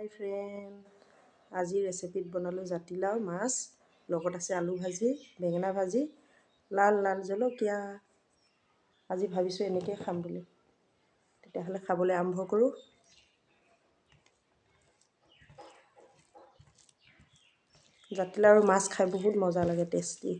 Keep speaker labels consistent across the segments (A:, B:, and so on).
A: High friend, আজি ৰেচিপিত বনালোঁ জাতিলাও মাছ, লগত আছে আলু ভাজি, বেঙেনা ভাজি, লাল লাল জলকীয়া। আজি ভাবিছোঁ এনেকৈ খাম বুলি। তেতিয়াহ'লে খাবলৈ আৰম্ভ কৰোঁ। জাতিলাও আৰু মাছ খাই বহুত মজা লাগে, টেষ্টি।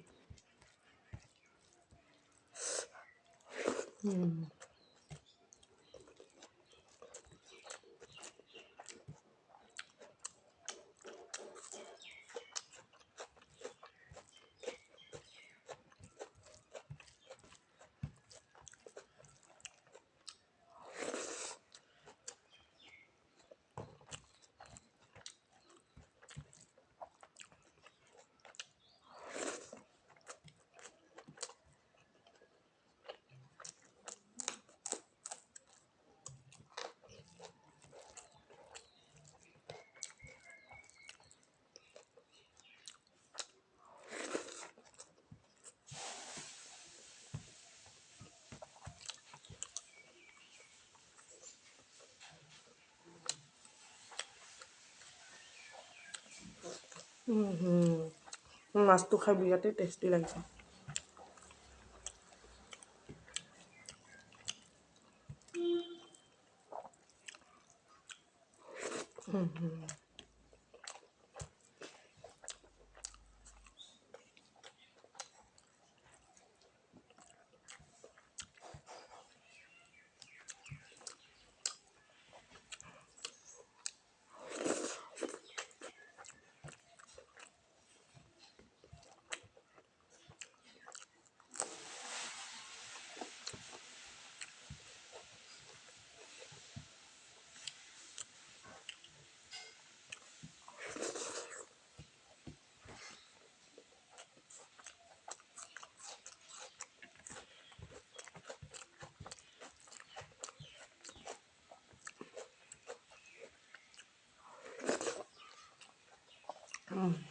A: মাছটো খাই বিৰাটেই টেষ্টি লাগিছে।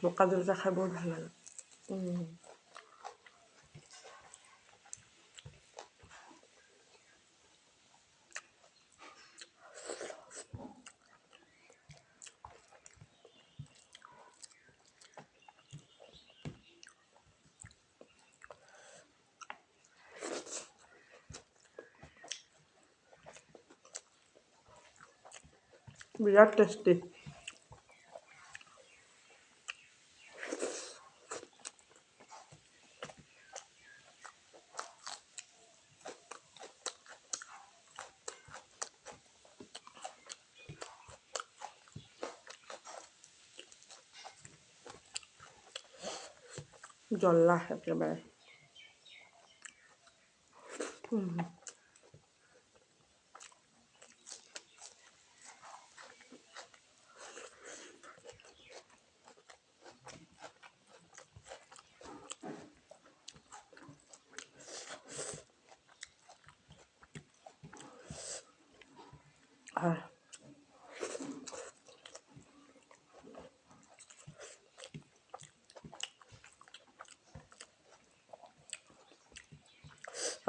A: মকা জলকীয়া খাই বহুত ভাল লাগে। বিৰাট টেষ্টি। জ্বলা একেবাৰে।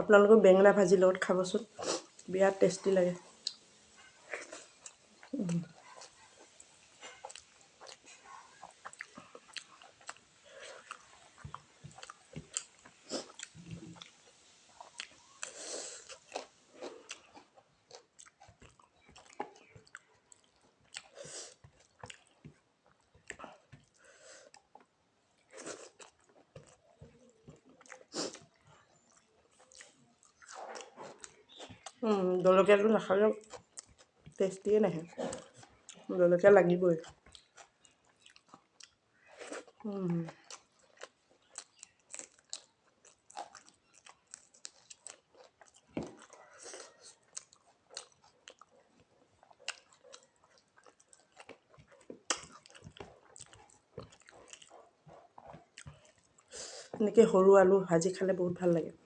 A: আপোনালোকে বেঙেনা ভাজিৰ লগত খাবচোন, বিৰাট টেষ্টি লাগে। জলকীয়াটো নাখালে টেষ্টিয়ে নাহে, জলকীয়া লাগিবই। এনেকৈ সৰু আলু ভাজি খালে বহুত ভাল লাগে।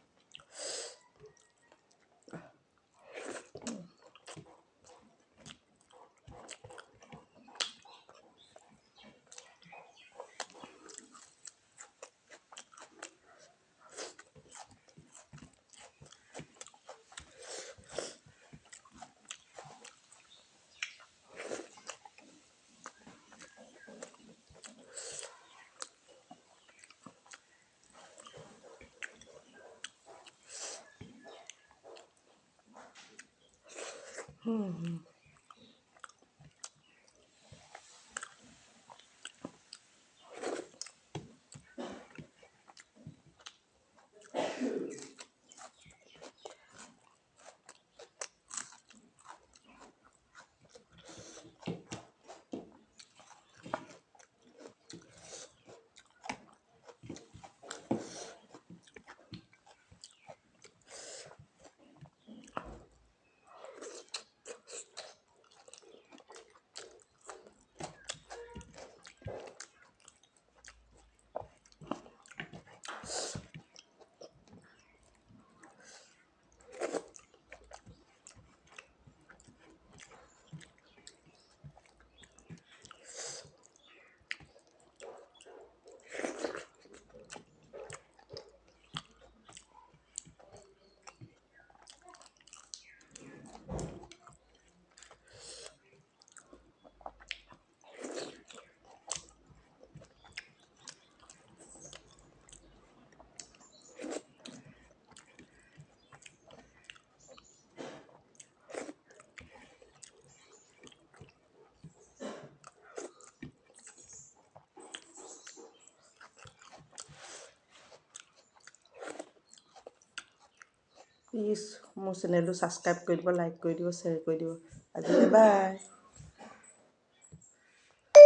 A: প্লিজ মোৰ চেনেলটো ছাবস্ক্ৰাইব কৰি দিব, লাইক কৰি দিব, শ্বেয়াৰ কৰি দিব। আজিলৈ বাই।